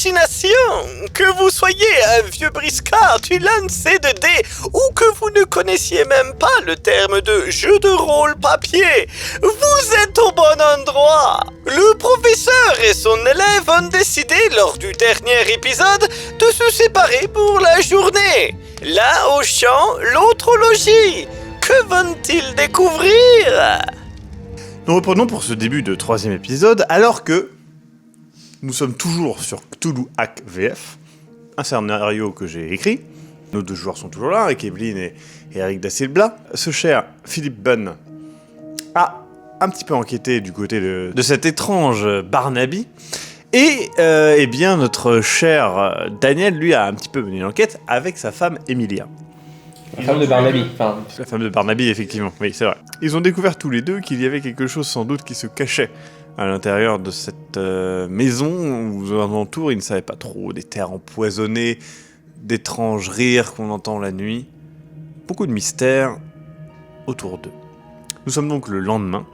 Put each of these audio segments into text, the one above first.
hallucination. Que vous soyez un vieux briscard du lancer de dés ou que vous ne connaissiez même pas le terme de jeu de rôle papier, vous êtes au bon endroit. Le professeur et son élève ont décidé lors du dernier épisode de se séparer pour la journée. L'un au chant, l'autre au logis. Que vont-ils découvrir ? Nous reprenons pour ce début de 3e épisode, alors que nous sommes toujours sur Cthulhu Hack VF, un scénario que j'ai écrit. Nos 2 joueurs sont toujours là, avec Evelyne et Eric da Silva. Ce cher Philippe Bunn a un petit peu enquêté du côté de cet étrange Barnaby. Et eh bien, notre cher Daniel, lui, a un petit peu mené l'enquête avec sa femme Emilia. La femme de Barnaby. La femme de Barnaby, effectivement. Oui, c'est vrai. Ils ont découvert tous les deux qu'il y avait quelque chose sans doute qui se cachait à l'intérieur de cette maison où, aux alentours, ils ne savaient pas trop. Des terres empoisonnées, d'étranges rires qu'on entend la nuit. Beaucoup de mystères autour d'eux. Nous sommes donc le lendemain.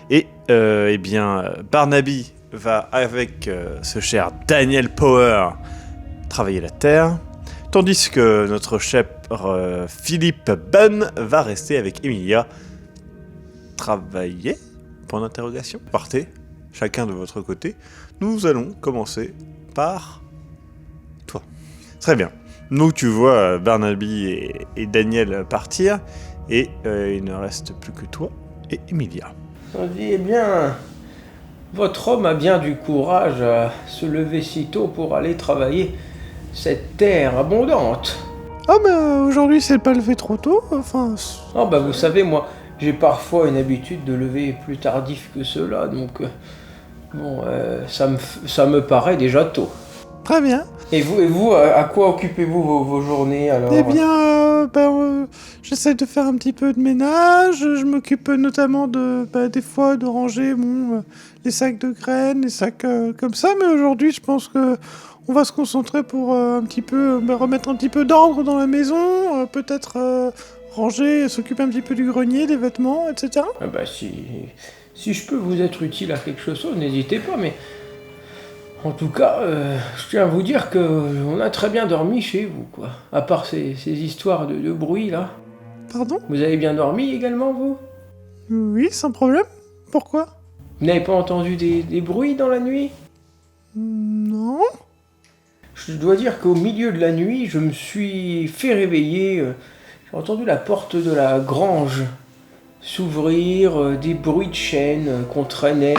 Et, eh bien, Barnaby va, avec ce cher Daniel Power, travailler la terre. Tandis que notre cher Philippe Bunn va rester avec Emilia. Travailler ? Point d'interrogation. Partez, chacun de votre côté. Nous allons commencer par toi. Très bien. Donc tu vois Barnaby et Daniel partir. Et il ne reste plus que toi et Emilia. On dit, eh bien, votre homme a bien du courage à se lever si tôt pour aller travailler cette terre abondante. Ah mais aujourd'hui c'est pas levé trop tôt, enfin... Ah bah vous savez, moi, j'ai parfois une habitude de lever plus tardif que cela, donc... ça me paraît déjà tôt. Très bien. Et vous, à quoi occupez-vous vos journées alors ? Eh bien, j'essaie de faire un petit peu de ménage, je m'occupe notamment des fois de ranger les sacs de graines, les sacs comme ça, mais aujourd'hui je pense que on va se concentrer pour remettre un petit peu d'ordre dans la maison, peut-être ranger, s'occuper un petit peu du grenier, des vêtements, etc. Ah bah si je peux vous être utile à quelque chose, n'hésitez pas, mais... En tout cas, je tiens à vous dire qu'on a très bien dormi chez vous, quoi. À part ces histoires de bruit, là. Pardon ? Vous avez bien dormi également, vous ? Oui, sans problème. Pourquoi ? Vous n'avez pas entendu des bruits dans la nuit ? Non. Je dois dire qu'au milieu de la nuit, je me suis fait réveiller. J'ai entendu la porte de la grange s'ouvrir, des bruits de chaînes qu'on traînait...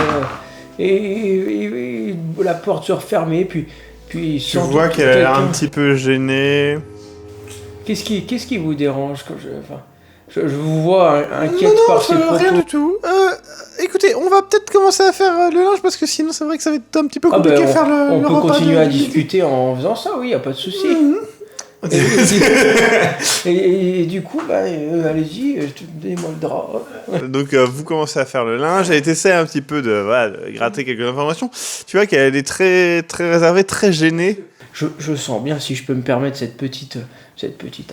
Et la porte se refermer, puis tu vois qu'elle a l'air un petit peu gênée. Qu'est-ce qui vous dérange quand je vous vois inquiète par ces propos. Rien du tout. Écoutez, on va peut-être commencer à faire le linge parce que sinon c'est vrai que ça va être un petit peu compliqué à faire le repas. On peut continuer à discuter en faisant ça, oui, y a pas de souci. Et du coup, allez-y, donnez-moi le drap. Donc vous commencez à faire le linge, elle essaie un petit peu de gratter quelques informations. Tu vois qu'elle est très, très réservée, très gênée. Je sens bien, si je peux me permettre cette petite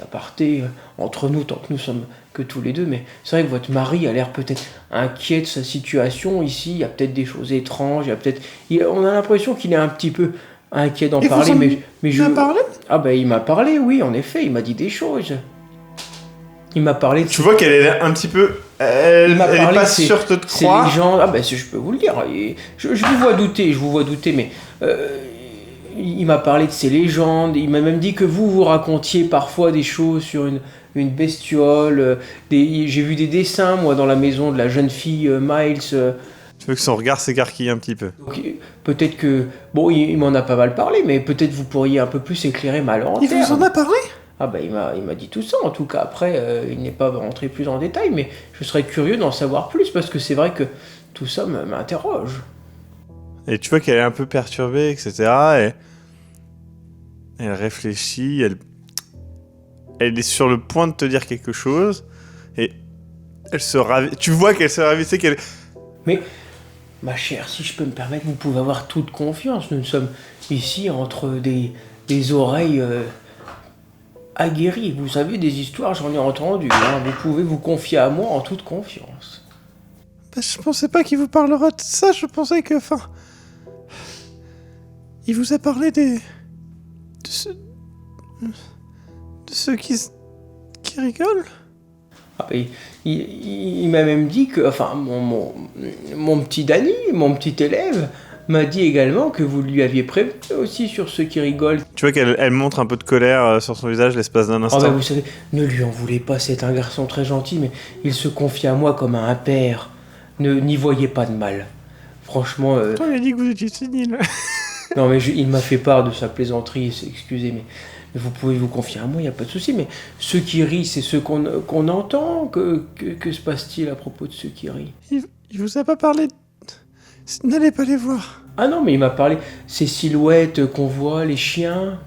aparté entre nous, tant que nous sommes que tous les deux, mais c'est vrai que votre mari a l'air peut-être inquiet de sa situation ici, il y a peut-être des choses étranges, on a l'impression qu'il est un petit peu inquiet d'en parler, mais je... Il m'a parlé ? Ah il m'a parlé, oui, en effet, il m'a dit des choses. Il m'a parlé de... Tu vois qu'elle est un petit peu... Elle est pas sûre de te croire. Ces légendes... je peux vous le dire. Je vous vois douter, mais... il m'a parlé de ces légendes, il m'a même dit que vous racontiez parfois des choses sur une bestiole. J'ai vu des dessins, moi, dans la maison de la jeune fille Miles... Tu veux que son regard s'écarquille un petit peu. Donc, peut-être que... Bon, il m'en a pas mal parlé, mais peut-être vous pourriez un peu plus éclairer ma lanterne. Il vous en a parlé ? Il m'a dit tout ça, en tout cas. Après, il n'est pas rentré plus en détail, mais je serais curieux d'en savoir plus, parce que c'est vrai que tout ça m'interroge. Et tu vois qu'elle est un peu perturbée, etc. Et elle réfléchit, elle est sur le point de te dire quelque chose, et elle se ravive. Tu vois qu'elle se ravive, c'est qu'elle... Mais... Ma chère, si je peux me permettre, vous pouvez avoir toute confiance. Nous sommes ici entre des oreilles aguerries. Vous savez, des histoires, j'en ai entendu. Vous pouvez vous confier à moi en toute confiance. Je pensais pas qu'il vous parlera de ça. Je pensais que... Il vous a parlé de ceux qui rigolent? Ah, il m'a même dit que, enfin, mon petit Danny, mon petit élève, m'a dit également que vous lui aviez prévenu aussi sur ceux qui rigolent. Tu vois qu'elle montre un peu de colère sur son visage l'espace d'un Ah instant. bah vous savez, ne lui en voulez pas, c'est un garçon très gentil, mais il se confie à moi comme à un père. N'y voyez pas de mal. Franchement... Attends, il a dit que vous étiez sénile. Non mais il m'a fait part de sa plaisanterie, excusez, mais vous pouvez vous confier à moi, il n'y a pas de souci, mais ceux qui rient, c'est ceux qu'on entend. Que se passe-t-il à propos de ceux qui rient? Il vous a pas parlé N'allez pas les voir. Ah non, mais il m'a parlé, ces silhouettes qu'on voit, les chiens.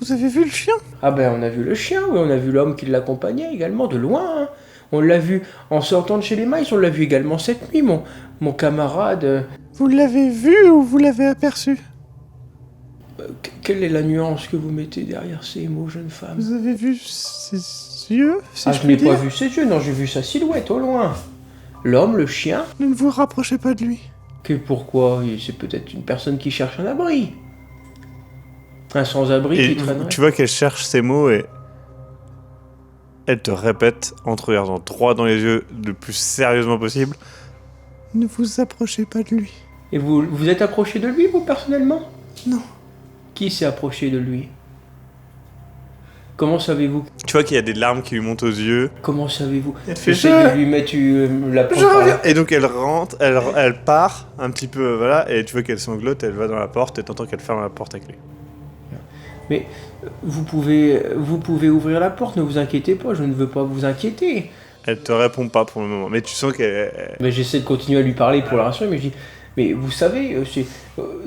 Vous avez vu le chien? Ah ben on a vu le chien, oui, on a vu l'homme qui l'accompagnait également, de loin. Hein. On l'a vu en sortant de chez les Miles, on l'a vu également cette nuit, mon camarade. Vous l'avez vu ou vous l'avez aperçu? Quelle est la nuance que vous mettez derrière ces mots, jeune femme? Vous avez vu ses yeux, si Ah, je je n'ai puis pas dire? vu ses yeux, non, j'ai vu sa silhouette au loin. L'homme, le chien. Ne vous rapprochez pas de lui. Pourquoi? C'est peut-être une personne qui cherche un abri. Un sans-abri Et qui traînerait. tu vois qu'elle cherche ses mots et elle te répète en te regardant droit dans les yeux le plus sérieusement possible. Ne vous approchez pas de lui. Et vous êtes approché de lui, vous, personnellement? Non. Qui s'est approché de lui? Comment savez-vous? Tu vois qu'il y a des larmes qui lui montent aux yeux. Comment savez-vous? Elle fait J'essaie de lui mettre la Je prendre par reviens. là. Et donc elle rentre, elle part un petit peu, voilà, et tu vois qu'elle sanglote, elle va dans la porte et t'entends qu'elle ferme la porte avec lui. Mais vous pouvez ouvrir la porte, ne vous inquiétez pas, je ne veux pas vous inquiéter. Elle te répond pas pour le moment, mais tu sens qu'elle... Mais j'essaie de continuer à lui parler pour la rassurer, mais je dis, mais vous savez,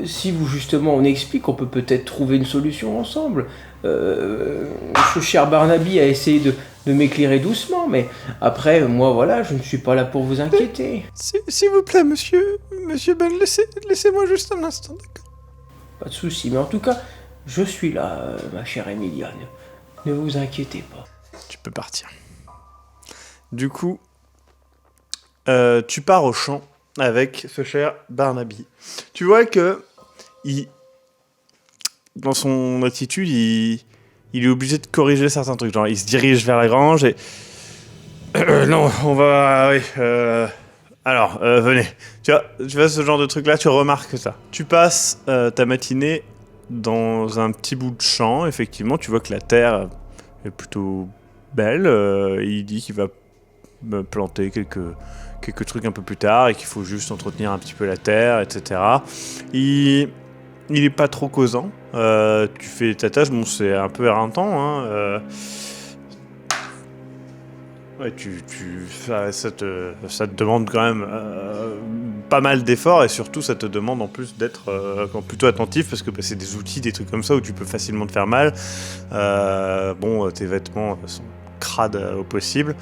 si vous justement on explique, on peut peut-être trouver une solution ensemble. Ce cher Barnaby a essayé de m'éclairer doucement, mais après, moi voilà, je ne suis pas là pour vous inquiéter. S'il vous plaît, monsieur Ben, laissez-moi juste un instant, d'accord? Pas de souci, mais en tout cas, je suis là, ma chère Emiliane. Ne vous inquiétez pas. Tu peux partir. Du coup, tu pars au champ avec ce cher Barnaby. Tu vois que dans son attitude, il est obligé de corriger certains trucs. Genre, il se dirige vers la grange et... non, on va... Oui, alors, venez. Tu vois ce genre de truc-là, tu remarques ça. Tu passes ta matinée dans un petit bout de champ. Effectivement, tu vois que la terre est plutôt belle. Il dit qu'il va planter quelques trucs un peu plus tard et qu'il faut juste entretenir un petit peu la terre, etc. Il est pas trop causant. Tu fais ta tâche, bon, c'est un peu éreintant, hein. Ouais, ça te demande quand même pas mal d'efforts et surtout ça te demande en plus d'être plutôt attentif parce que c'est des outils, des trucs comme ça où tu peux facilement te faire mal. Bon, tes vêtements sont crades au possible.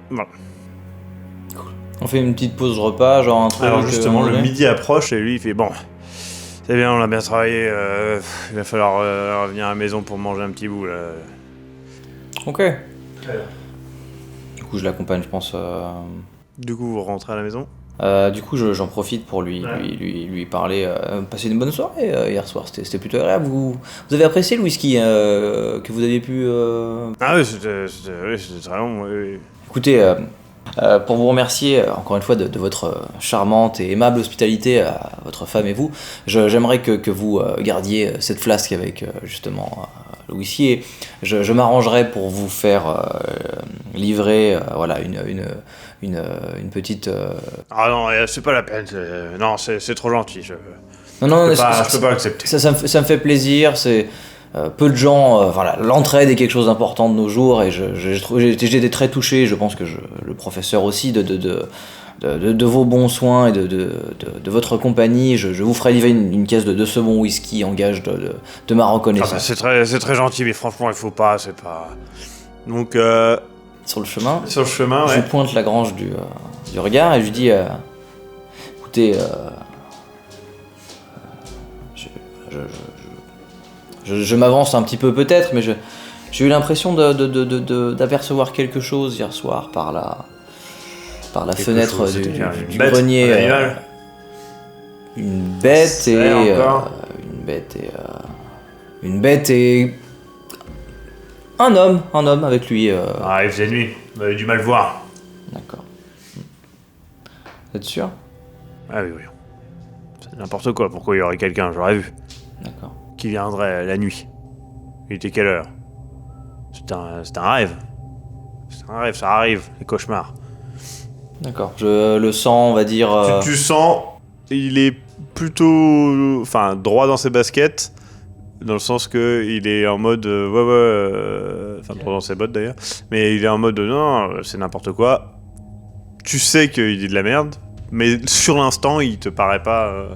Voilà. On fait une petite pause repas, genre un truc... Alors justement, le midi approche et lui il fait bon, c'est bien, on a bien travaillé, il va falloir revenir à la maison pour manger un petit bout là. Ok. Du coup, je l'accompagne, je pense. Du coup, vous rentrez à la maison. Du coup, j'en profite pour lui parler. Passer une bonne soirée hier soir, c'était plutôt agréable. Vous avez apprécié le whisky que vous avez pu... Ah oui, c'était très bon. Oui. Écoutez, pour vous remercier encore une fois de votre charmante et aimable hospitalité à votre femme et vous, j'aimerais que vous gardiez cette flasque avec justement le whisky et je m'arrangerai pour vous faire livrer voilà, une petite... Ah non, c'est pas la peine. Non, c'est trop gentil. Je Non, je peux pas accepter. Ça me fait plaisir, c'est... peu de gens, voilà, l'entraide est quelque chose d'important de nos jours et j'ai été très touché, je pense que le professeur aussi, de vos bons soins et de votre compagnie. Je vous ferai livrer une caisse de ce bon whisky en gage de ma reconnaissance. Ah bah, c'est très gentil, mais franchement, il faut pas, c'est pas... Donc, Sur le chemin, ouais. je pointe la grange du regard et je lui dis écoutez, je m'avance un petit peu peut-être, mais j'ai eu l'impression d'apercevoir quelque chose hier soir par la fenêtre du grenier. Une bête et... encore. Une bête et... Un homme avec lui. Ah, il faisait nuit, vous avez du mal voir. D'accord. Vous êtes sûr? Ah oui. C'est n'importe quoi, pourquoi il y aurait quelqu'un, j'aurais vu. D'accord. Qui viendrait la nuit. Il était quelle heure? C'était un rêve. C'est un rêve, ça arrive, les cauchemars. D'accord. Je le sens, on va dire... Tu sens, il est plutôt, droit dans ses baskets, dans le sens que il est en mode, droit dans ses bottes d'ailleurs, mais il est en mode, non, c'est n'importe quoi. Tu sais qu'il dit de la merde, mais sur l'instant, il te paraît pas...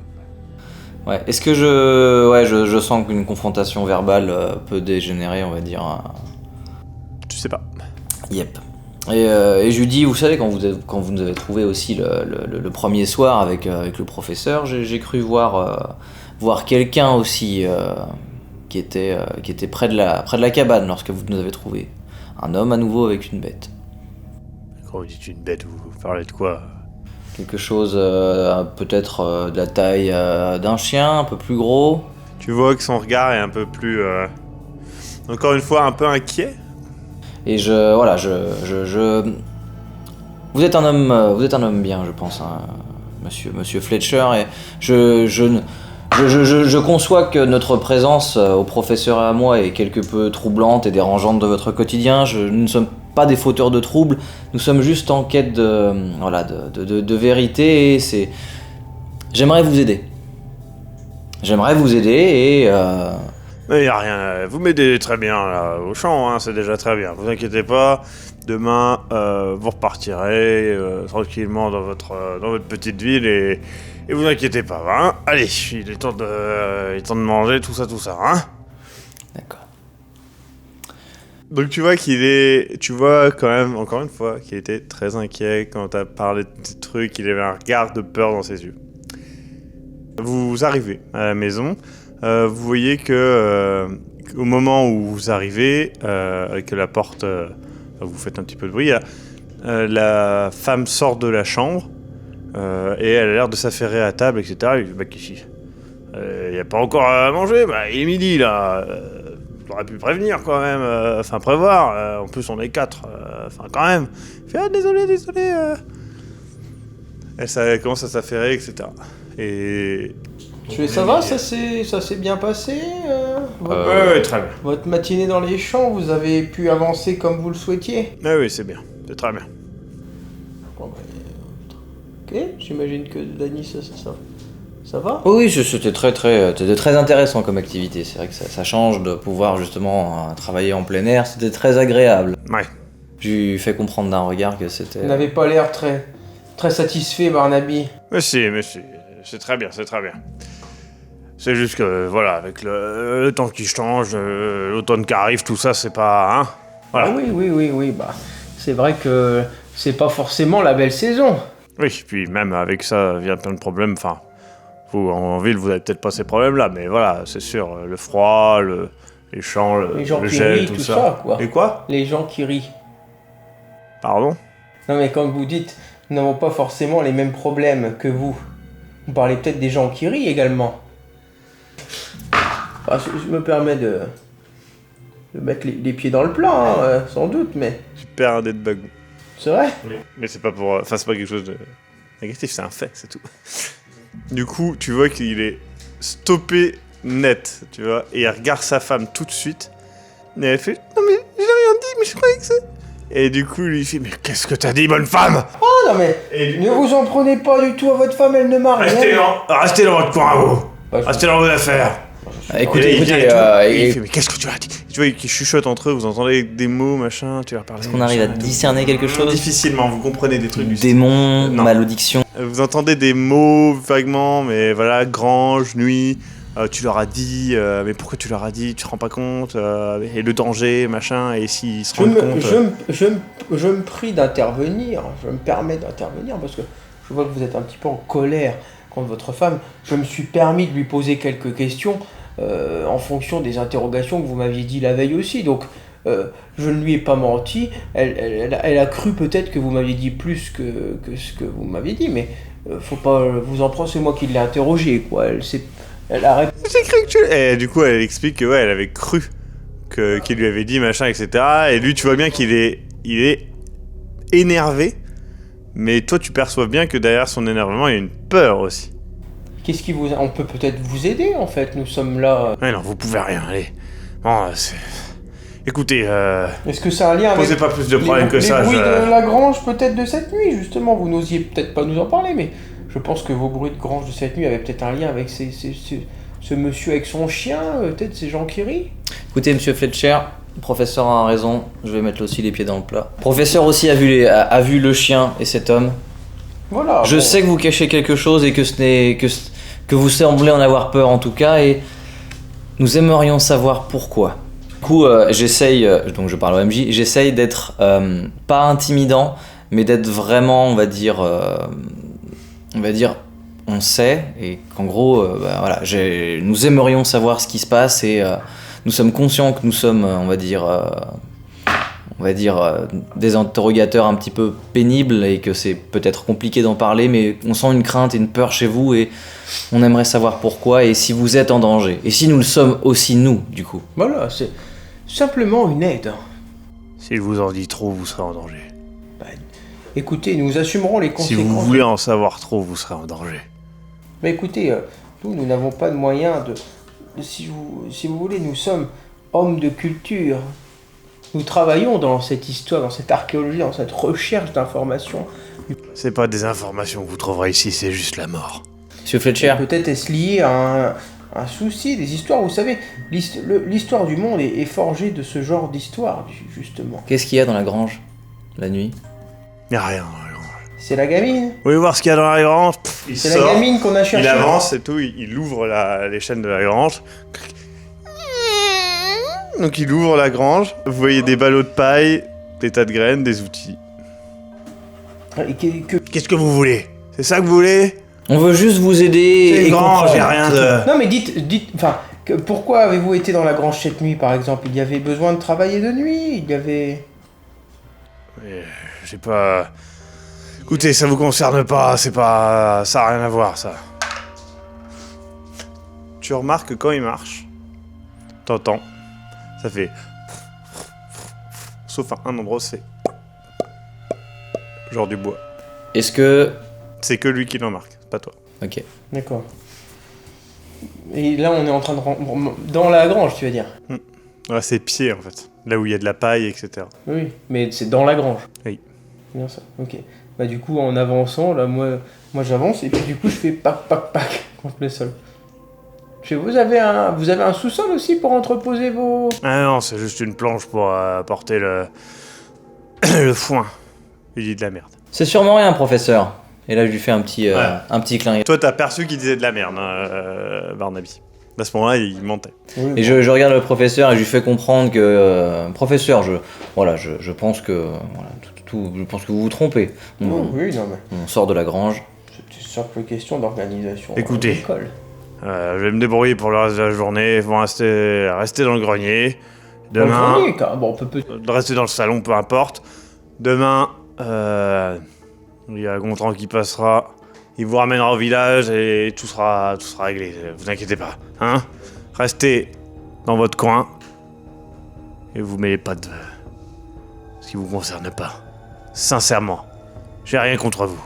Ouais. Est-ce que je sens qu'une confrontation verbale peut dégénérer, on va dire. Tu sais pas. Yep. Et je lui dis, vous savez, quand vous nous avez trouvé aussi le premier soir avec le professeur, j'ai cru voir quelqu'un aussi qui était près de la cabane lorsque vous nous avez trouvé. Un homme à nouveau avec une bête. Quand vous dites une bête, vous parlez de quoi? Quelque chose peut-être de la taille d'un chien, un peu plus gros. Tu vois que son regard est un peu plus... encore une fois, un peu inquiet. Et vous êtes un homme bien, je pense, hein, monsieur Fletcher, et je conçois que notre présence au professeur et à moi est quelque peu troublante et dérangeante de votre quotidien. Nous ne sommes pas des fauteurs de troubles, nous sommes juste en quête de vérité, et j'aimerais vous aider. Et Mais y a rien, vous m'aidez très bien là, au champ, hein, c'est déjà très bien. Vous inquiétez pas, demain vous repartirez tranquillement dans votre petite ville et vous inquiétez pas, hein. Allez, il est temps de manger, tout ça, hein. D'accord. Donc tu vois quand même, encore une fois, qu'il était très inquiet quand t'as parlé de tes trucs, il avait un regard de peur dans ses yeux. Vous arrivez à la maison. Vous voyez que au moment où vous arrivez, que la porte, vous faites un petit peu de bruit, la femme sort de la chambre et elle a l'air de s'affairer à table, etc. Il dit, bah qu'ici, il n'y a pas encore à manger, bah il est midi là, j'aurais pu prévenir quand même, prévoir, en plus on est 4, quand même. Il fait, ah désolé. Elle commence à s'affairer, etc. Et... Ça va, ça s'est bien passé Ouais, très bien. Votre matinée dans les champs, vous avez pu avancer comme vous le souhaitiez? Ah oui, c'est bien, c'est très bien. Bon, ok, j'imagine que Dany, ça va? Oui, c'était très intéressant comme activité. C'est vrai que ça change de pouvoir justement travailler en plein air. C'était très agréable. Ouais. J'ai fait comprendre d'un regard que c'était... Vous n'avez pas l'air très satisfait, Barnaby. Mais si, c'est très bien. C'est juste que, voilà, avec le temps qui change, l'automne qui arrive, tout ça, c'est pas... Hein, voilà. Ah oui, bah, c'est vrai que c'est pas forcément la belle saison. Oui, puis même avec ça vient plein de problèmes. Vous, en ville, vous avez peut-être pas ces problèmes-là, mais voilà, c'est sûr, le froid, les champs, Les gens le qui gel, rient, tout tout ça. ça, quoi. Et quoi? Les gens qui rient. Pardon? Non mais quand vous dites, nous n'avons pas forcément les mêmes problèmes que vous. Vous parlez peut-être des gens qui rient également. Je me permets de mettre les pieds dans le plat, hein, sans doute, mais... Super un dé de bug. C'est vrai? Oui. Mais c'est pas pour... c'est pas quelque chose de négatif, c'est un fait, c'est tout. Du coup, tu vois qu'il est stoppé net, tu vois, et il regarde sa femme tout de suite, et elle fait « Non mais j'ai rien dit, mais je croyais que c'est... » Et du coup, lui, il fait « Mais qu'est-ce que t'as dit, bonne femme ?» Oh non mais, Et ne vous en prenez pas du tout à votre femme, elle ne m'a rien. Restez dans votre coin, vous. Bah, Restez dans vos affaires. Écoutez, Et il vient et tout, et il est-ce fait, mais qu'est-ce que tu as dit? Tu vois, ils chuchotent entre eux, vous entendez des mots, machin, tu vas parler. qu'on arrive à machin, et tout. discerner quelque chose? Difficilement, vous comprenez des trucs du style. Démon, Non. malédiction. Vous entendez des mots vaguement, mais voilà, grange, nuit. Tu leur as dit, mais pourquoi tu leur as dit? Tu te rends pas compte? Et le danger, machin, et s'ils se rendent compte. Je me prie d'intervenir, je me permets d'intervenir parce que je vois que vous êtes un petit peu en colère contre votre femme. Je me suis permis de lui poser quelques questions en fonction des interrogations que vous m'aviez dit la veille aussi. Donc je ne lui ai pas menti. Elle a cru peut-être que vous m'aviez dit plus que ce que vous m'aviez dit, mais faut pas vous en prendre, c'est moi qui l'ai interrogée, quoi. Elle arrête. J'ai cru que tu... Et du coup, elle explique que, ouais, elle avait cru qu'il lui avait dit machin, etc. Et lui, tu vois bien qu'il est énervé. Mais toi, tu perçois bien que derrière son énervement, il y a une peur aussi. Qu'est-ce qui vous... On peut peut-être vous aider, en fait, nous sommes là. Ouais, non, vous pouvez rien, allez. Bon, c'est... Écoutez, Est-ce que ça a un lien avec... posez pas plus de problèmes que ça. Les bruits de la grange, peut-être, de cette nuit, justement. Vous n'osiez peut-être pas nous en parler, mais je pense que vos bruits de grange de cette nuit avaient peut-être un lien avec ce monsieur avec son chien, peut-être ces gens qui rient. Écoutez, monsieur Fletcher, le professeur a raison, je vais mettre aussi les pieds dans le plat. Le professeur aussi a vu le chien et cet homme. Voilà. Je sais que vous cachez quelque chose et que vous semblez en avoir peur en tout cas, et nous aimerions savoir pourquoi. Du coup, j'essaye, donc je parle au MJ, j'essaye d'être pas intimidant, mais d'être vraiment, on va dire, on sait, et qu'en gros, voilà, nous aimerions savoir ce qui se passe, et nous sommes conscients que nous sommes, on va dire, des interrogateurs un petit peu pénibles, et que c'est peut-être compliqué d'en parler, mais on sent une crainte et une peur chez vous, et on aimerait savoir pourquoi, et si vous êtes en danger, et si nous le sommes aussi nous, du coup. Voilà, c'est simplement une aide. S'il vous en dit trop, vous serez en danger. Écoutez, nous assumerons les Si conséquences. vous voulez en savoir trop, vous serez en danger. Mais écoutez, nous n'avons pas de moyens de... Si vous voulez, nous sommes hommes de culture. Nous travaillons dans cette histoire, dans cette archéologie, dans cette recherche d'informations. C'est pas des informations que vous trouverez ici, c'est juste la mort. Monsieur Fletcher, Peut-être est-ce lié à un souci, des histoires. Vous savez, l'histoire du monde est forgée de ce genre d'histoire, justement. qu'est-ce qu'il y a dans la grange, la nuit? Y a rien dans la grange. C'est la gamine. Vous voulez voir ce qu'il y a dans la grange? Il C'est la sort, gamine qu'on a cherchée. il avance et tout, il ouvre les chaînes de la grange. Donc il ouvre la grange, vous voyez des ballots de paille, des tas de graines, des outils. Et Qu'est-ce que vous voulez? C'est ça que vous voulez? On veut juste vous aider C'est et une grange, comprendre. y a rien de... Non mais enfin, pourquoi avez-vous été dans la grange cette nuit par exemple? Il y avait besoin de travailler de nuit, il y avait... J'ai pas... Écoutez, ça vous concerne pas, c'est pas... Ça a rien à voir, ça. Tu remarques que quand il marche, t'entends, ça fait... Sauf à un endroit, c'est... Genre du bois. Est-ce que... C'est que lui qui le remarque, c'est pas toi. Ok. D'accord. Et là on est en train de... Dans la grange tu veux dire? Ouais, c'est pieds, en fait. Là où il y a de la paille, etc. Oui, mais c'est dans la grange. Oui. C'est bien ça, ok. Bah du coup en avançant, là moi j'avance et puis du coup je fais pac contre le sol. Vous avez un sous-sol aussi pour entreposer vos... Ah non, c'est juste une planche pour porter le... le foin. Il dit de la merde. C'est sûrement rien, professeur. Et là, je lui fais un petit clin. Toi, t'as perçu qu'il disait de la merde, Barnaby. À ce moment-là, il mentait. Oui, Et je regarde le professeur et je lui fais comprendre que... professeur, je pense que... Voilà, je pense que vous vous trompez. oui, non mais... On sort de la grange. C'est une simple question d'organisation. Écoutez. d'école. Je vais me débrouiller pour le reste de la journée. Ils vont rester dans le grenier. Dans le Demain, grenier, bon, on peut... de rester dans le salon, peu importe. Demain, il y a Gontran qui passera. Il vous ramènera au village et tout sera réglé. Vous inquiétez pas, hein? Restez dans votre coin et vous mêlez pas de ce qui vous concerne pas. Sincèrement, j'ai rien contre vous.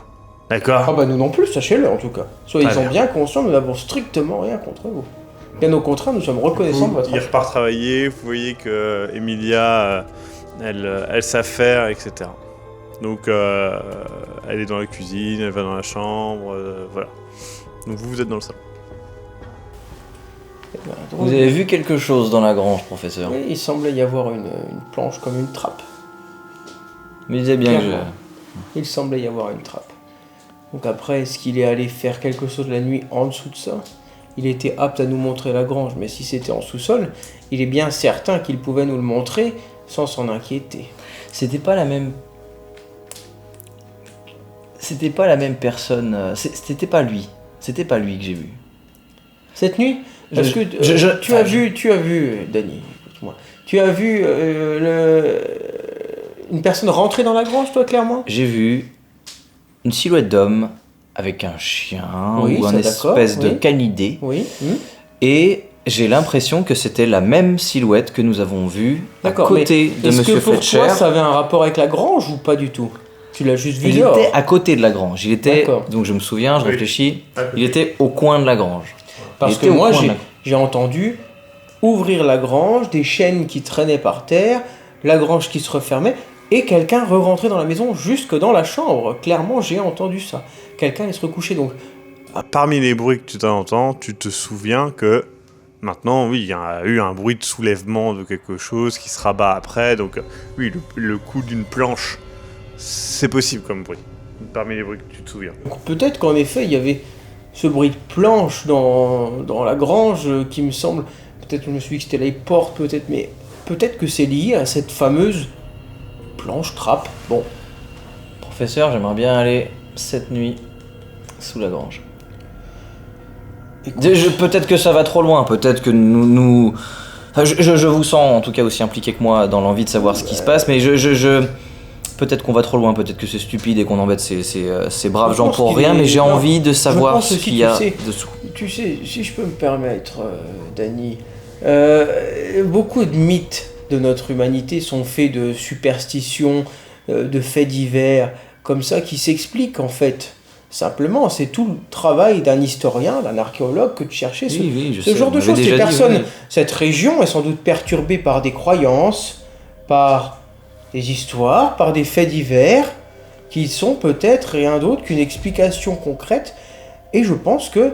D'accord? Ah bah nous non plus, sachez-le en tout cas. Soyez-en Très bien conscients, nous n'avons strictement rien contre vous. Bien au contraire, nous sommes reconnaissants de votre... Il repart travailler, vous voyez que Emilia, elle s'affaire, etc. Donc elle est dans la cuisine, elle va dans la chambre, voilà. Donc vous êtes dans le salon. Vous avez vu quelque chose dans la grange, professeur? Oui, il semblait y avoir une planche comme une trappe. Mais disait bien que je... Clairement. Il semblait y avoir une trappe. Donc après, est-ce qu'il est allé faire quelque chose la nuit en dessous de ça? Il était apte à nous montrer la grange, mais si c'était en sous-sol, il est bien certain qu'il pouvait nous le montrer sans s'en inquiéter. C'était pas la même... C'était pas la même personne. C'était pas lui. C'était pas lui que j'ai vu. Cette nuit, parce que tu as vu, Dany, écoute-moi, tu as vu une personne rentrer dans la grange, toi, clairement? J'ai vu une silhouette d'homme avec un chien Oui, ou un ça, d'accord, espèce de oui. canidé. Oui. Et j'ai l'impression que c'était la même silhouette que nous avons vue à D'accord, côté de Est-ce Monsieur que pour Fletcher. toi, ça avait un rapport avec la grange ou pas du tout? Tu l'as juste vu Il dehors. était à côté de la grange. Il était, D'accord. donc je me souviens, je Oui. réfléchis, À côté. il était au coin de la grange. Parce Il que était au moi, coin de j'ai entendu ouvrir la grange, des chaînes qui traînaient par terre, la grange qui se refermait, et quelqu'un re-rentrait dans la maison jusque dans la chambre. Clairement, j'ai entendu ça. Quelqu'un allait se recoucher, donc... Parmi les bruits que tu entends, tu te souviens que maintenant, oui, il y a eu un bruit de soulèvement de quelque chose qui se rabat après, donc oui, le coup d'une planche, c'est possible comme bruit. Parmi les bruits que tu te souviens. Donc peut-être qu'en effet, il y avait ce bruit de planche dans la grange qui me semble... Peut-être que je me suis dit que c'était les portes, peut-être, mais peut-être que c'est lié à cette fameuse planche trappe. Bon, Professeur, j'aimerais bien aller cette nuit sous la grange. écoute, Peut-être que ça va trop loin, peut-être que nous... Enfin, je vous sens en tout cas aussi impliqué que moi dans l'envie de savoir ce qui se passe, mais peut-être qu'on va trop loin, peut-être que c'est stupide et qu'on embête ces braves Je gens pense pour qu'il rien, est- mais j'ai non, envie de savoir pense ce aussi, qu'il y tu a sais, dessous. Tu sais, si je peux me permettre, Dany, beaucoup de mythes de notre humanité sont faits de superstitions, de faits divers, comme ça, qui s'expliquent en fait. Simplement, c'est tout le travail d'un historien, d'un archéologue que de chercher ce genre de choses. Ces personnes, cette région est sans doute perturbée par des croyances, par des histoires, par des faits divers, qui sont peut-être rien d'autre qu'une explication concrète. Et je pense que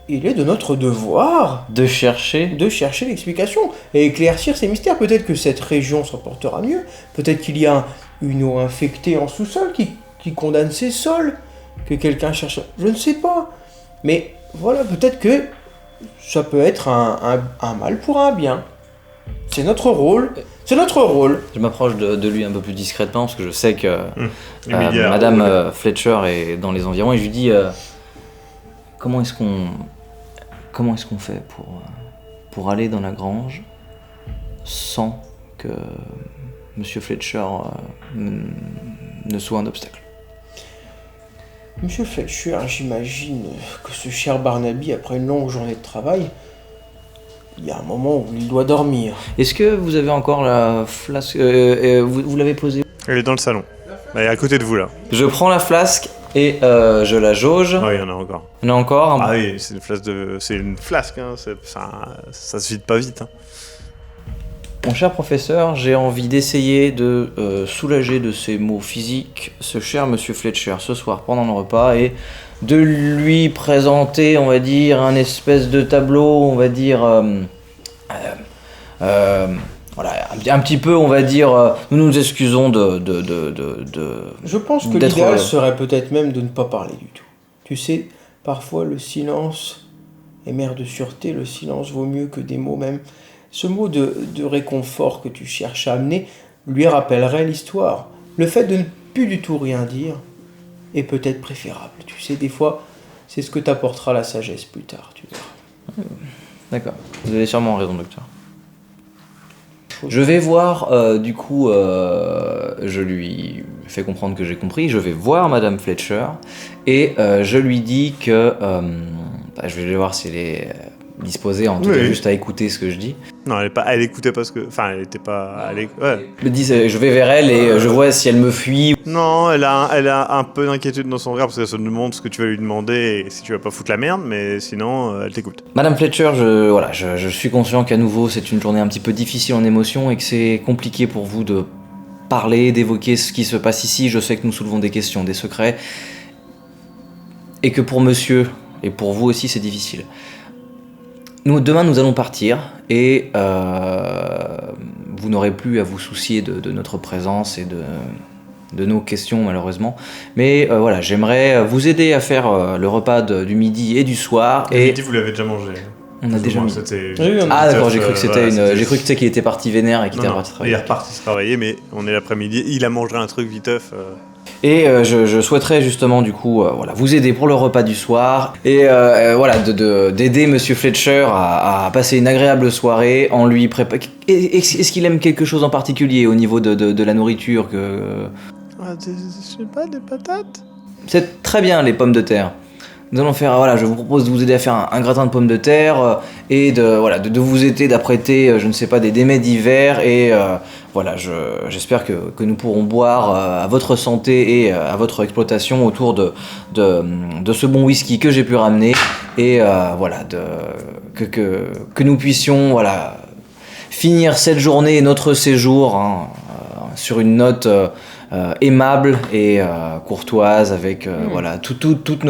il est de notre devoir De chercher. de chercher l'explication et éclaircir ces mystères. Peut-être que cette région s'en portera mieux. Peut-être qu'il y a une eau infectée en sous-sol qui condamne ces sols. Que quelqu'un cherche... Je ne sais pas. Mais voilà, peut-être que ça peut être un mal pour un bien. C'est notre rôle. C'est notre rôle. Je m'approche de lui un peu plus discrètement parce que je sais que Emilia, Madame Fletcher est dans les environs et je lui dis comment est-ce qu'on fait pour aller dans la grange sans que Monsieur Fletcher ne soit un obstacle. Monsieur Fletcher, j'imagine que ce cher Barnaby, après une longue journée de travail, il y a un moment où il doit dormir. Est-ce que vous avez encore la flasque vous l'avez posée? Elle est dans le salon. Elle est à côté de vous là. Je prends la flasque et je la jauge. Ah oui, il y en a encore. Il y en a encore. Ah oui, c'est une flasque, hein. Ça se vide pas vite. Hein. Mon cher professeur, j'ai envie d'essayer de soulager de ses maux physiques ce cher Monsieur Fletcher ce soir pendant le repas et de lui présenter, on va dire, un espèce de tableau, on va dire, voilà, un petit peu, on va dire, nous nous excusons Je pense que d'être, l'idéal serait peut-être même de ne pas parler du tout. Tu sais, parfois le silence est mère de sûreté, le silence vaut mieux que des mots même. Ce mot de réconfort que tu cherches à amener lui rappellerait l'histoire. Le fait de ne plus du tout rien dire est peut-être préférable. Tu sais, des fois, c'est ce que t'apportera la sagesse plus tard, tu verras. D'accord, vous avez sûrement raison, docteur. Je vais voir, du coup, je lui fais comprendre que j'ai compris, je vais voir Madame Fletcher et je lui dis que je vais voir si elle est disposée en tout cas juste à écouter ce que je dis. Non, elle écoutait pas ce que... Enfin, elle était pas... Ouais. Je me dis, je vais vers elle et je vois si elle me fuit. Non, elle a un peu d'inquiétude dans son regard parce qu'elle se demande ce que tu vas lui demander et si tu vas pas foutre la merde, mais sinon, elle t'écoute. Madame Fletcher, je suis conscient qu'à nouveau c'est une journée un petit peu difficile en émotion et que c'est compliqué pour vous de parler, d'évoquer ce qui se passe ici. Je sais que nous soulevons des questions, des secrets et que pour monsieur et pour vous aussi c'est difficile. Demain nous allons partir et vous n'aurez plus à vous soucier de notre présence et de nos questions malheureusement. Mais voilà, j'aimerais vous aider à faire le repas du midi et du soir. Et Et midi, vous l'avez déjà mangé. on a déjà mis. C'était... Oui, on a- Ah d'accord, j'ai cru que c'était voilà, j'ai cru que c'était qu'il était parti vénère et qu'il était Non, reparti il travailler. est reparti travailler, mais on est l'après-midi. Il a mangé un truc viteuf. Et je souhaiterais justement du coup voilà, vous aider pour le repas du soir et voilà d'aider Monsieur Fletcher à passer une agréable soirée en lui préparant. Est-ce qu'il aime quelque chose en particulier au niveau de la nourriture que... Je sais pas, des patates? C'est très bien les pommes de terre. Nous allons faire, voilà, je vous propose de vous aider à faire un gratin de pommes de terre et de vous aider d'apprêter, je ne sais pas, des mets d'hiver et voilà, j'espère que nous pourrons boire à votre santé et à votre exploitation autour de ce bon whisky que j'ai pu ramener et voilà, que nous puissions, voilà, finir cette journée et notre séjour hein, sur une note aimable et courtoise avec voilà, toute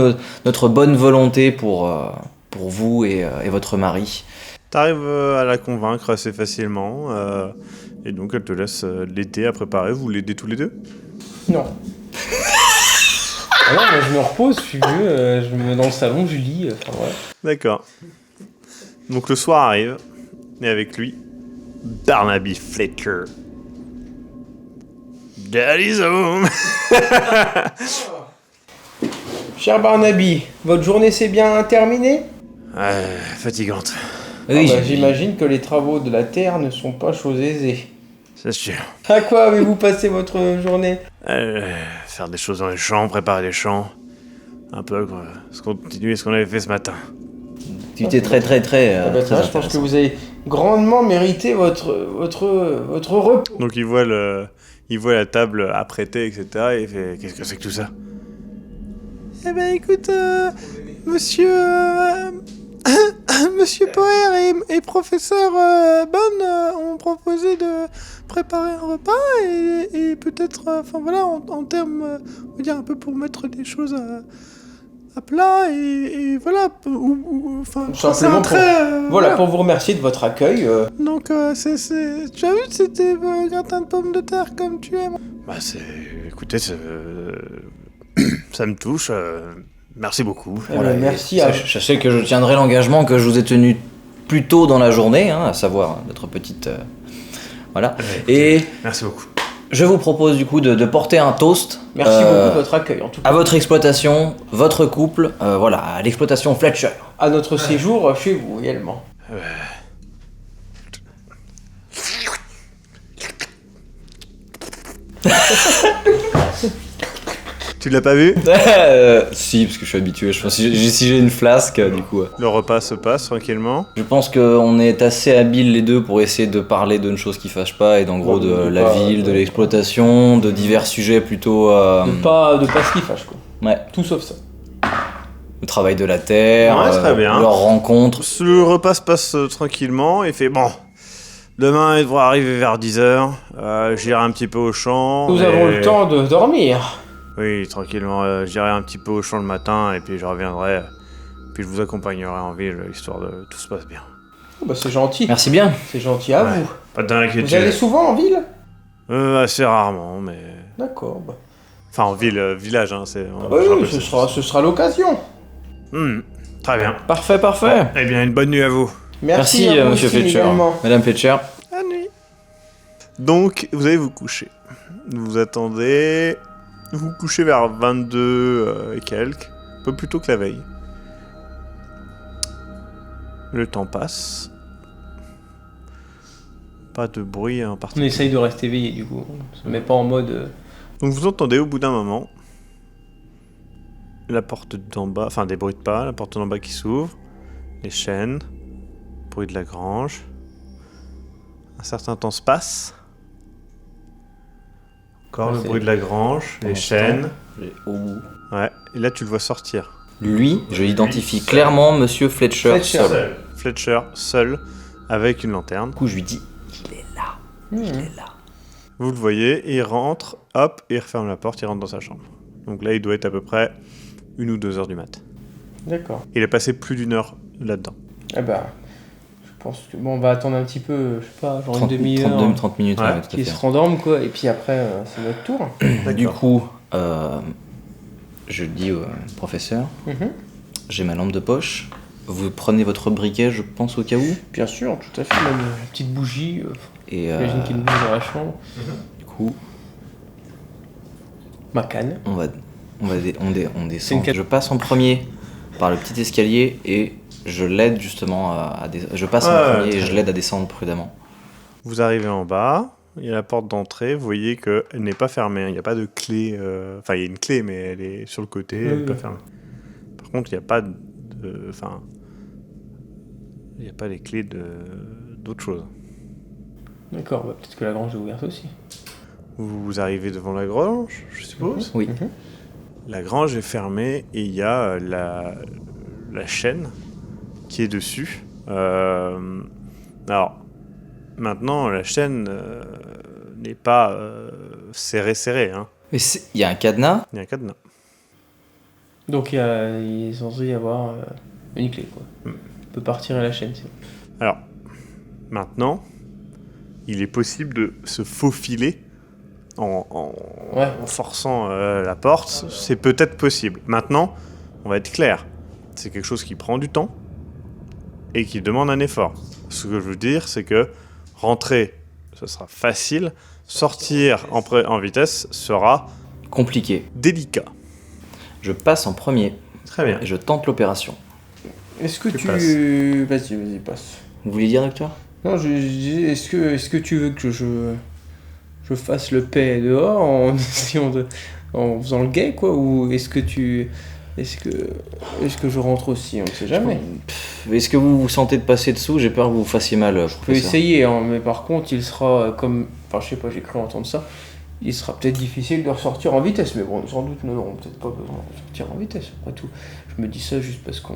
notre bonne volonté pour vous et votre mari. T'arrives à la convaincre assez facilement, et donc elle te laisse l'aider à préparer. Vous l'aidez tous les deux? Non. Ah non, moi je me repose, je suis vieux, je me mets dans le salon, je lis, enfin voilà. D'accord. Donc le soir arrive, et avec lui, Barnaby Fletcher. Daddy's home. Cher Barnaby, votre journée s'est bien terminée? Fatigante, Oui, J'imagine que les travaux de la terre ne sont pas chose aisée. c'est sûr. À quoi avez-vous passé votre journée? Faire des choses dans les champs, préparer les champs. Un peu continuer ce qu'on avait fait ce matin. activité très très très, Ah bah, très ça, je pense que intéressante. vous avez grandement mérité votre repos. Donc il voit la table apprêtée, etc. Et il fait: qu'est-ce que c'est que tout ça? Eh ben écoute, monsieur... Monsieur Poher et professeur Bonne ont proposé de préparer un repas et peut-être, enfin voilà, en termes, on va dire un peu pour mettre les choses à plat et voilà, enfin, Tout simplement c'est un trait, Voilà, pour vous remercier de votre accueil. Donc tu as vu, c'était gratin de pommes de terre comme tu aimes. Bah écoutez, ça me touche. Merci beaucoup. Voilà, merci à Sachez que je tiendrai l'engagement que je vous ai tenu plus tôt dans la journée, hein, à savoir notre petite... voilà. Et Merci beaucoup. je vous propose du coup de porter un toast Merci beaucoup de votre accueil, en tout cas. à votre exploitation, votre couple, voilà, à l'exploitation Fletcher. À notre séjour chez vous également. Tu l'as pas vu? Si, parce que je suis habitué. Je pense si j'ai une flasque, du coup. Le repas se passe tranquillement. Je pense qu'on est assez habiles les deux pour essayer de parler d'une chose qui fâche pas et d'en gros de la ville, de l'exploitation, de divers sujets plutôt. De pas ce qui fâche, quoi. Ouais, Tout sauf ça. le travail de la terre, Ouais, très bien. leur rencontre. Le repas se passe tranquillement et fait: bon, demain il devra arriver vers 10h. J'irai un petit peu au champ. Nous et- avons le temps de dormir. Oui, tranquillement. J'irai un petit peu au champ le matin et puis je reviendrai. Puis je vous accompagnerai en ville, histoire de tout se passe bien. Oh, bah, c'est gentil. Merci bien. C'est gentil à Ouais. vous. Pas d'inquiétude. Vous allez souvent en ville? Assez rarement, mais. D'accord. Bah. Enfin, en ville, village, hein, c'est. Oui, ce sera l'occasion. Très bien. Parfait, parfait. Eh bien, une bonne nuit à vous. Merci, Merci, à vous monsieur aussi, Fletcher. également. Madame Fletcher. À nuit. Donc, vous allez vous coucher. Vous attendez. Vous vous couchez vers 22 et quelques. Un peu plus tôt que la veille. Le temps passe. Pas de bruit en On particulier. essaye de rester éveillé, du coup. On se met pas en mode... Donc vous entendez au bout d'un moment la porte d'en bas, enfin des bruits de pas, la porte d'en bas qui s'ouvre, les chaînes, bruit de la grange. Un certain temps se passe. Encore le c'est- bruit de la grange, les Pendant ce chaînes. Au bout. Ouais, et là tu le vois sortir. Lui, je l'identifie clairement, monsieur Fletcher, Fletcher. seul. Fletcher, seul, avec une lanterne. Du coup, je lui dis, il est là, il est là. Vous le voyez, il rentre, hop, et il referme la porte, il rentre dans sa chambre. Donc là il doit être à peu près 1 ou 2 heures du mat. D'accord. Il a passé plus d'1 heure là-dedans. Eh ben, je pense que bon, on va attendre un petit peu, je sais pas, genre 30, une demi-heure, 30 minutes, Ouais. ouais, tout à qu'ils fait. se rendorment quoi, et puis après c'est notre tour. Du coup, je dis au professeur, Mhm. j'ai ma lampe de poche. Vous prenez votre briquet, je pense, au cas où. Bien sûr, tout à fait, même une petite bougie, Et j'imagine qu'il y a une bougie dans la chambre. du coup, Ma canne. on C'est descend. une quête. Je passe en premier par le petit escalier et je l'aide justement je passe en Ouais, premier et très je l'aide à descendre prudemment. Vous arrivez en bas, il y a la porte d'entrée, vous voyez qu'elle n'est pas fermée, hein. Il n'y a pas de clé, enfin il y a une clé mais elle est sur le côté, elle n'est pas fermée. Par contre, il n'y a pas de... Enfin... Il n'y a pas les clés d'autre chose. D'accord, bah, peut-être que la grange est ouverte aussi. Vous arrivez devant la grange, je suppose. Oui. La grange est fermée et il y a la chaîne qui est dessus. Alors, maintenant, la chaîne n'est pas serrée, hein. Mais il y a un cadenas. Il y a un cadenas. Donc il est censé y avoir une clé, quoi. On peut pas retirer la chaîne, c'est bon. Alors, maintenant, il est possible de se faufiler en forçant la porte. C'est peut-être possible. Maintenant, on va être clair. C'est quelque chose qui prend du temps et qui demande un effort. Ce que je veux dire, c'est que rentrer, ce sera facile. Sortir en vitesse sera Compliqué. délicat. Je passe en premier Très bien. et je tente l'opération. Est-ce que Tu tu... passes. Vas-y, passe. Vous voulez dire, docteur? Non, je disais, est-ce que tu veux que je fasse le paix dehors en essayant en faisant le gay, quoi, ou est-ce que je rentre aussi, on ne sait jamais. Est-ce que vous vous sentez de passer dessous? J'ai peur que vous vous fassiez mal, Je peux essayer, hein, mais par contre, il sera comme... Enfin, je sais pas, j'ai cru entendre ça. Il sera peut-être difficile de ressortir en vitesse, mais bon, sans doute, nous n'aurons peut-être pas besoin de ressortir en vitesse, après tout. Je me dis ça juste parce qu'on...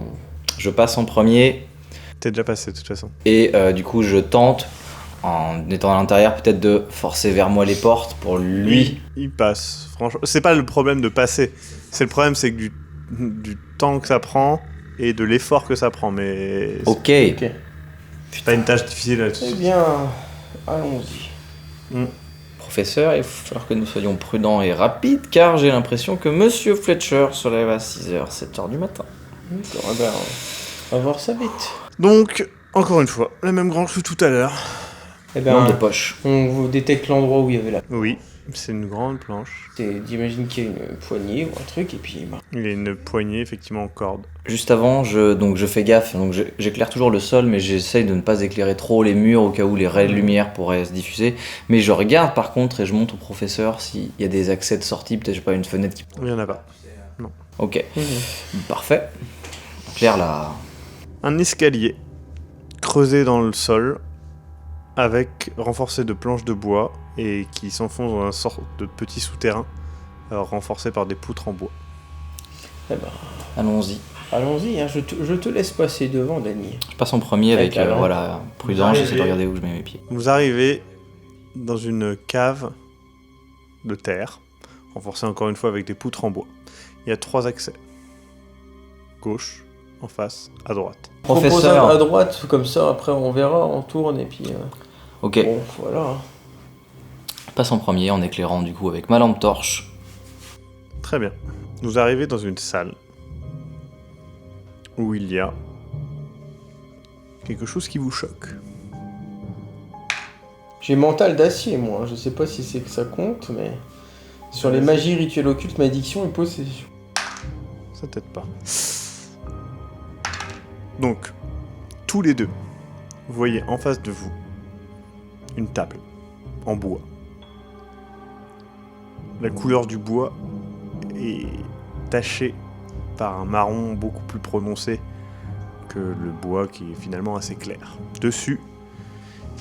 Je passe en premier T'es déjà passé de toute façon. et du coup je tente, en étant à l'intérieur, peut-être de forcer vers moi les portes pour lui. Il passe. Franchement, c'est pas le problème de passer. C'est le problème, c'est que du temps que ça prend et de l'effort que ça prend. Mais Ok. c'est pas une tâche difficile à tout de Eh suite. bien, allons-y. Professeur, il va falloir que nous soyons prudents et rapides car j'ai l'impression que Monsieur Fletcher se lève à 6h, 7h du matin. D'accord, eh ben, on va voir ça vite. Donc, encore une fois, la même grange que tout à l'heure. Eh Lampe de ben, poche. on vous détecte l'endroit où il y avait la... Oui, c'est une grande planche. J'imagine qu'il y a une poignée ou un truc, et puis... ben, Il y a une poignée, effectivement, en corde. Juste avant, je fais gaffe, donc j'éclaire toujours le sol, mais j'essaye de ne pas éclairer trop les murs au cas où les raies de lumière pourraient se diffuser. Mais je regarde par contre et je montre au professeur s'il y a des accès de sortie, peut-être je sais pas, une fenêtre qui... Il y en a pas. Ok, parfait. Claire là. Un escalier creusé dans le sol, avec renforcé de planches de bois et qui s'enfonce dans un sorte de petit souterrain renforcé par des poutres en bois. eh ben, Allons-y. allons-y, hein, je te laisse passer devant, Danny. Je passe en premier avec Avec la lampe. voilà, prudent, Vous j'essaie de arrivez. regarder où je mets mes pieds. Vous arrivez dans une cave de terre, renforcée encore une fois avec des poutres en bois. Il y a 3 accès. Gauche, en face, à droite. Propose Professeur. à droite, comme ça, après on verra, on tourne, et puis... Ok, Bon, voilà. je passe en premier en éclairant du coup avec ma lampe torche. Très bien. Vous arrivez dans une salle où il y a quelque chose qui vous choque. J'ai mental d'acier, moi. Je sais pas si c'est que ça compte, mais... Sur les magies rituels occultes, malédiction et possession. Ça t'aide pas. Donc, tous les deux, vous voyez en face de vous une table en bois. La couleur du bois est tachée par un marron beaucoup plus prononcé que le bois qui est finalement assez clair. Dessus,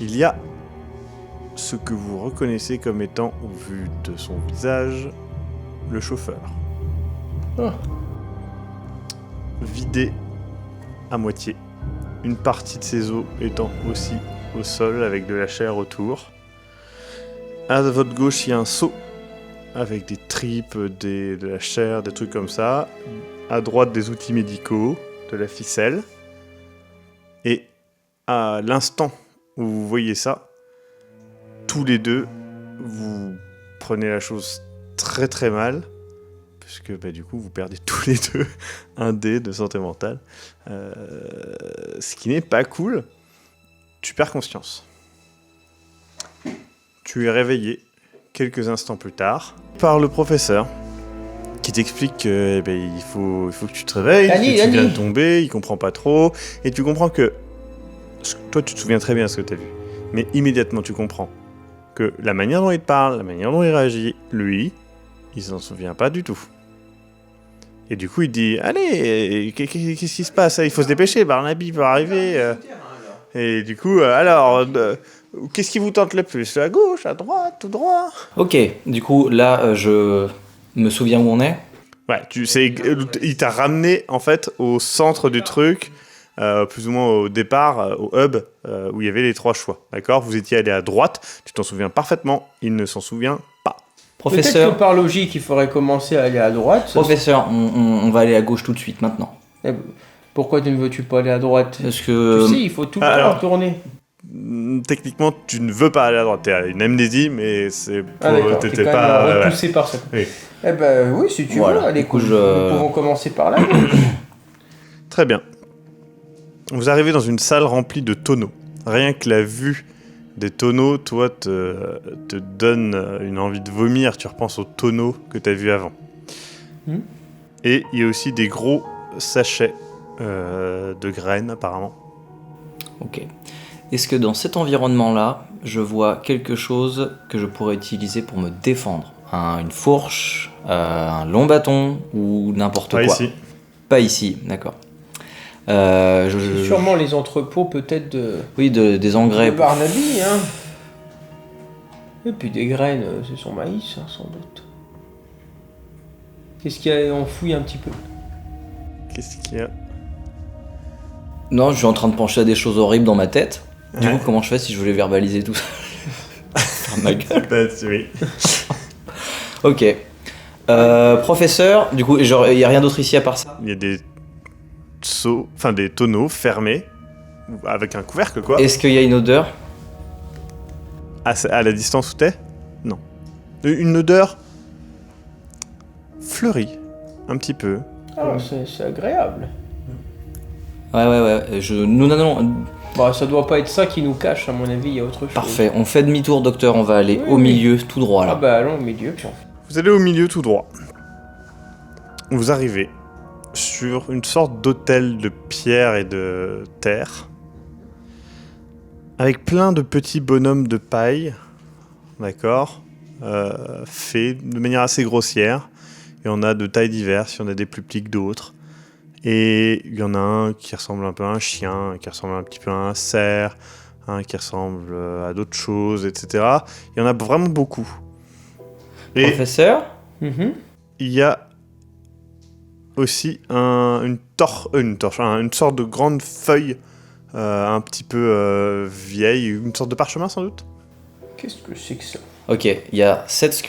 il y a ce que vous reconnaissez comme étant, au vu de son visage, le chauffeur. Ah. Vidé à moitié. Une partie de ses os étant aussi au sol avec de la chair autour. À votre gauche, il y a un seau avec des tripes, de la chair, des trucs comme ça. À droite, des outils médicaux, de la ficelle. Et à l'instant où vous voyez ça, tous les deux, vous prenez la chose très très mal. Puisque du coup, vous perdez tous les deux un dé de santé mentale. Ce qui n'est pas cool. Tu perds conscience. Tu es réveillé quelques instants plus tard par le professeur qui t'explique que il faut que tu te réveilles, Dani, que tu viens Dani. de tomber, il comprend pas trop, et tu comprends que toi tu te souviens très bien de ce que tu as vu, mais immédiatement tu comprends que la manière dont il te parle, la manière dont il réagit, lui, il s'en souvient pas du tout. Et du coup, il dit « Allez, qu'est-ce qui se passe? Il faut se dépêcher, Barnaby peut arriver. Et du coup, alors, qu'est-ce qui vous tente le plus? À gauche, à droite, tout droit ?» Ok, du coup, là, je me souviens où on est. Ouais, il t'a ramené, en fait, au centre du truc, plus ou moins au départ, au hub, où il y avait les 3 choix. D'accord? Vous étiez allé à droite, tu t'en souviens parfaitement, il ne s'en souvient pas. Professeur, Peut-être que par logique, il faudrait commencer à aller à droite. professeur, on va aller à gauche tout de suite, maintenant. Eh ben, pourquoi ne veux-tu pas aller à droite? Parce que... Tu sais, il faut tout le temps alors- tourner. Techniquement, tu ne veux pas aller à droite. T'as une amnésie, mais c'est Ah d'accord, t'es t'étais quand pas. même ouais. repoussé par ça. Oui. Eh ben oui, si tu Voilà, veux, allez, du coup, nous je- pouvons commencer par là. Très bien. Vous arrivez dans une salle remplie de tonneaux. Rien que la vue des tonneaux, toi, te donne une envie de vomir. Tu repenses aux tonneaux que tu as vus avant. Et il y a aussi des gros sachets de graines, apparemment. Ok. Est-ce que dans cet environnement-là, je vois quelque chose que je pourrais utiliser pour me défendre? Une fourche, un long bâton ou n'importe Pas quoi? ici. Pas ici, d'accord. C'est sûrement les entrepôts peut-être de, Oui, des engrais. de Barnaby, hein. Et puis des graines, c'est son maïs, hein, sans doute. Qu'est-ce qu'il y a? On fouille un petit peu. Qu'est-ce qu'il y a? Non, je suis en train de pencher à des choses horribles dans ma tête. Du Ouais. coup, comment je fais si je voulais verbaliser tout ça? Faire ma gueule. Bah, oui. Ok. Professeur, du coup, genre, il n'y a rien d'autre ici à part ça? Il y a des seaux, enfin des tonneaux fermés, avec un couvercle, quoi. Est-ce qu'il y a une odeur? À la distance où t'es? Non. Une odeur fleurie, un petit peu. Ah, c'est agréable. Ouais. Non. Bah, ça doit pas être ça qui nous cache, à mon avis, il y a autre chose. Parfait. On fait demi-tour, docteur. On va aller Oui, au oui. milieu, tout droit Ah là. bah allons au milieu, puis on fait. Vous allez au milieu tout droit. Vous arrivez sur une sorte d'autel de pierre et de terre, avec plein de petits bonhommes de paille, d'accord, faits de manière assez grossière. Il y en a de tailles diverses, il y en a des plus petits que d'autres. Et il y en a un qui ressemble un peu à un chien, un qui ressemble un petit peu à un cerf, un qui ressemble à d'autres choses, etc. Il y en a vraiment beaucoup. Et Professeur? Mhm. il y a aussi une sorte de grande feuille un petit peu vieille, une sorte de parchemin sans doute. Qu'est-ce que c'est que ça? Ok, il y a cette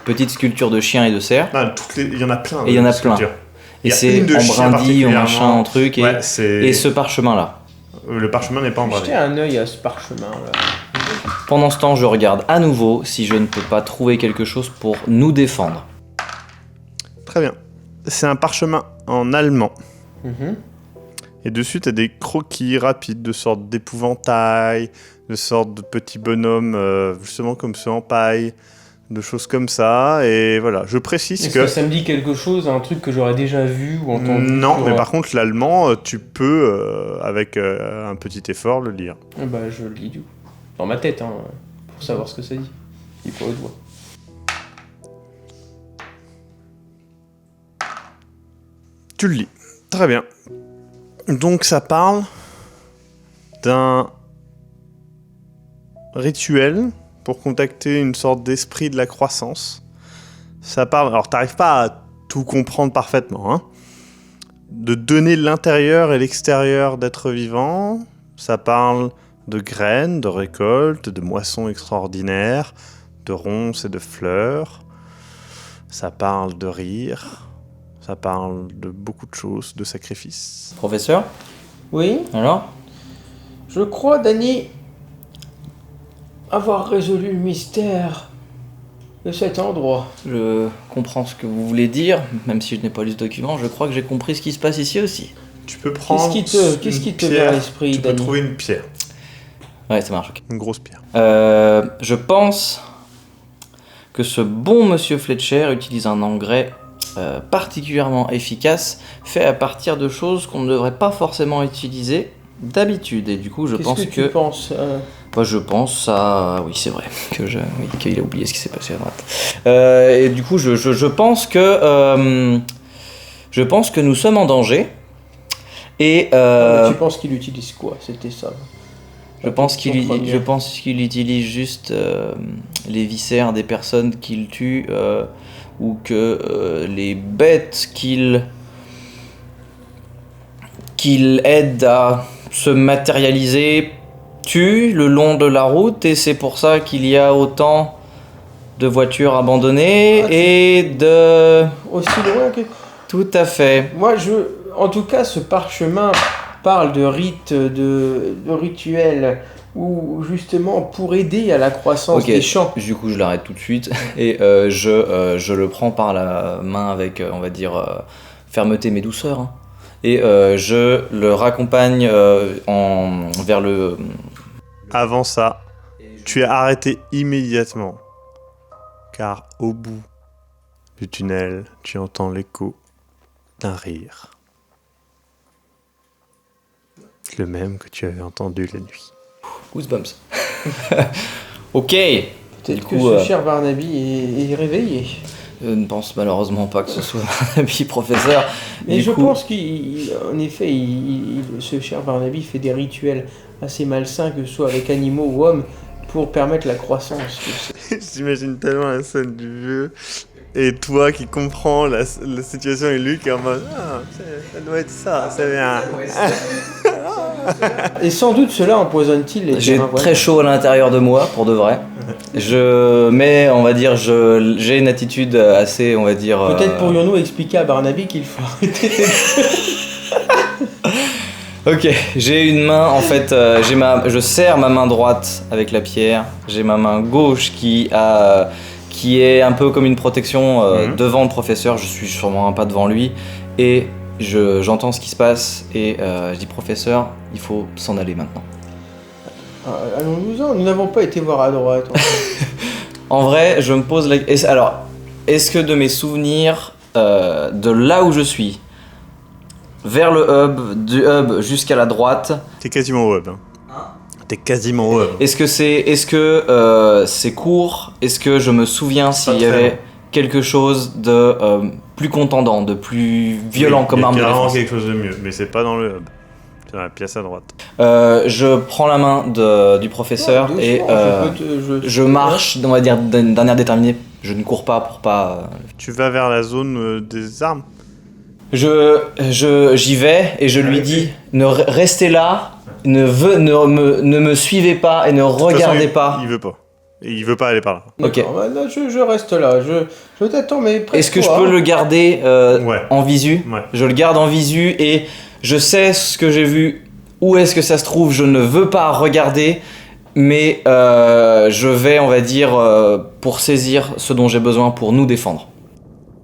petite sculpture de chien et de cerf. Non, il y en a plein. Et il y en a de sculptures. plein. Il Et y a c'est une de en chien brindille, en machin, particulièrement. en truc. Et, Ouais, c'est... et ce parchemin-là. Le parchemin n'est pas en Jetez brindille. un œil à ce parchemin là. Pendant ce temps, je regarde à nouveau si je ne peux pas trouver quelque chose pour nous défendre. Très bien. C'est un parchemin en allemand. Mhm. Et dessus, t'as des croquis rapides de sortes d'épouvantails, de sortes de petits bonhommes, justement comme ceux en paille, de choses comme ça. Et voilà, je précise Est-ce que... que ça me dit quelque chose, un truc que j'aurais déjà vu ou entendu? Non, sur, mais par contre, l'allemand, tu peux, avec un petit effort, le lire. Bah je le lis du coup. Dans ma tête, hein, pour savoir ce que ça dit. Il faut haute voix. Tu le lis. Très bien. Donc ça parle d'un rituel pour contacter une sorte d'esprit de la croissance. Ça parle... Alors t'arrives pas à tout comprendre parfaitement, hein. De donner l'intérieur et l'extérieur d'êtres vivants. Ça parle de graines, de récoltes, de moissons extraordinaires, de ronces et de fleurs. Ça parle de rire. Ça parle de beaucoup de choses, de sacrifices. Professeur? Oui, Alors? je crois, Danny, avoir résolu le mystère de cet endroit. Je comprends ce que vous voulez dire, même si je n'ai pas lu ce document, je crois que j'ai compris ce qui se passe ici aussi. Tu peux prendre Qu'est-ce qui te vient à pierre. l'esprit, Tu peux Danny? trouver une pierre, Ouais, ça marche, ok. une grosse pierre. Je pense que ce bon monsieur Fletcher utilise un engrais particulièrement efficace, fait à partir de choses qu'on ne devrait pas forcément utiliser d'habitude. Et du coup, je Qu'est-ce pense que tu penses Moi je pense à... Oui c'est vrai, qu'il a oublié ce qui s'est passé à droite. Et du coup je pense que... je pense que nous sommes en danger. Et... Tu penses qu'il utilise quoi? C'était ça. Je pense qu'il utilise juste les viscères des personnes qu'il tue ou que les bêtes qu'il aide à se matérialiser tuent le long de la route et c'est pour ça qu'il y a autant de voitures abandonnées et de... Aussi loin que... Tout à fait. Moi, en tout cas, ce parchemin parle de rites, de rituels, ou justement pour aider à la croissance des champs. Du coup, je l'arrête tout de suite et je le prends par la main avec, on va dire, fermeté mais douceur. Hein. Et je le raccompagne vers le... Avant ça, tu es arrêté immédiatement, car au bout du tunnel, tu entends l'écho d'un rire. Le même que tu avais entendu la nuit. Goosebumps. Ok. Peut-être que ce cher Barnaby est réveillé. Je ne pense malheureusement pas que ce soit Barnaby professeur. Mais je pense qu'en effet, ce cher Barnaby fait des rituels assez malsains, que ce soit avec animaux ou hommes, pour permettre la croissance. J'imagine tellement la scène du vieux. Et toi qui comprends la situation et lui qui est en mode ça doit être ça, c'est bien. Et sans doute cela empoisonne-t-il les J'ai terrains très chaud à l'intérieur de moi, pour de vrai. Mais on va dire, j'ai une attitude assez, on va dire... Peut-être pourrions-nous expliquer à Barnaby qu'il faut arrêter Ok, j'ai une main, en fait, je serre ma main droite avec la pierre, j'ai ma main gauche qui est un peu comme une protection devant le professeur, je suis sûrement un pas devant lui, et j'entends ce qui se passe, et je dis professeur, il faut s'en aller maintenant. Allons-nous-en, nous n'avons pas été voir à droite. En vrai, je me pose la... Alors, est-ce que de mes souvenirs, de là où je suis, vers le hub, du hub jusqu'à la droite... T'es quasiment au hub. T'es quasiment au hub. Est-ce que c'est court? Est-ce que je me souviens s'il y avait quelque chose de plus contendant, de plus violent comme arme de défense? Il y a vraiment quelque chose de mieux, mais c'est pas dans le hub. C'est dans la pièce à droite. Je prends la main du professeur et je marche, on va dire, d'un air déterminé. Je ne cours pas pour pas... Tu vas vers la zone des armes? J'y vais et je lui dis, restez là, ne me suivez pas et ne regardez pas. Il veut pas. Et il veut pas aller par là. Ok. Là, je reste là, je t'attends, mais presque. Est-ce que je peux le garder en visu? Ouais. Je le garde en visu et je sais ce que j'ai vu, où est-ce que ça se trouve, je ne veux pas regarder, mais je vais, on va dire, pour saisir ce dont j'ai besoin pour nous défendre.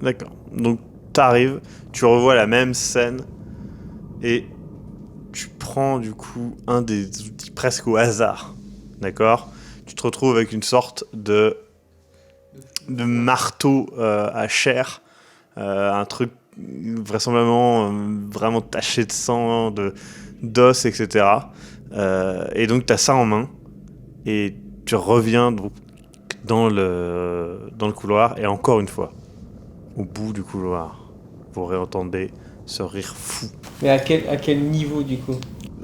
D'accord. Donc t'arrives, tu revois la même scène et tu prends du coup un des outils presque au hasard. D'accord? Tu te retrouves avec une sorte de marteau à chair, un truc vraisemblablement vraiment taché de sang, d'os, etc. Et donc tu as ça en main et tu reviens donc dans le couloir et encore une fois, au bout du couloir, vous réentendez ce rire fou. Mais à quel niveau du coup?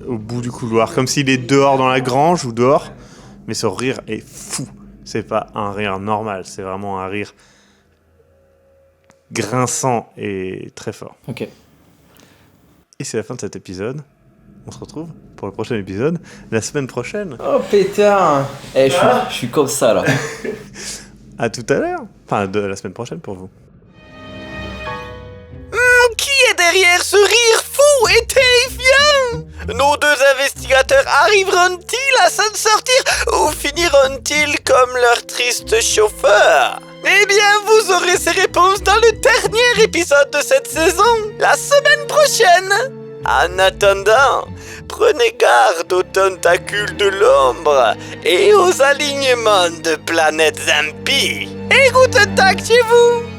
Au bout du couloir, comme s'il est dehors dans la grange ou dehors, mais ce rire est fou. C'est pas un rire normal, c'est vraiment un rire grinçant et très fort. Ok. Et c'est la fin de cet épisode. On se retrouve pour le prochain épisode la semaine prochaine. Oh pétard! Je suis comme ça là. À tout à l'heure. Enfin, de la semaine prochaine pour vous. Qui est derrière ce rire fou et terrifiant? Nos deux investigateurs arriveront-ils à s'en sortir ou finiront-ils comme leur triste chauffeur? Eh bien, vous aurez ces réponses dans le dernier épisode de cette saison, la semaine prochaine. En attendant, prenez garde aux tentacules de l'ombre et aux alignements de planètes impies. Et good attack chez vous!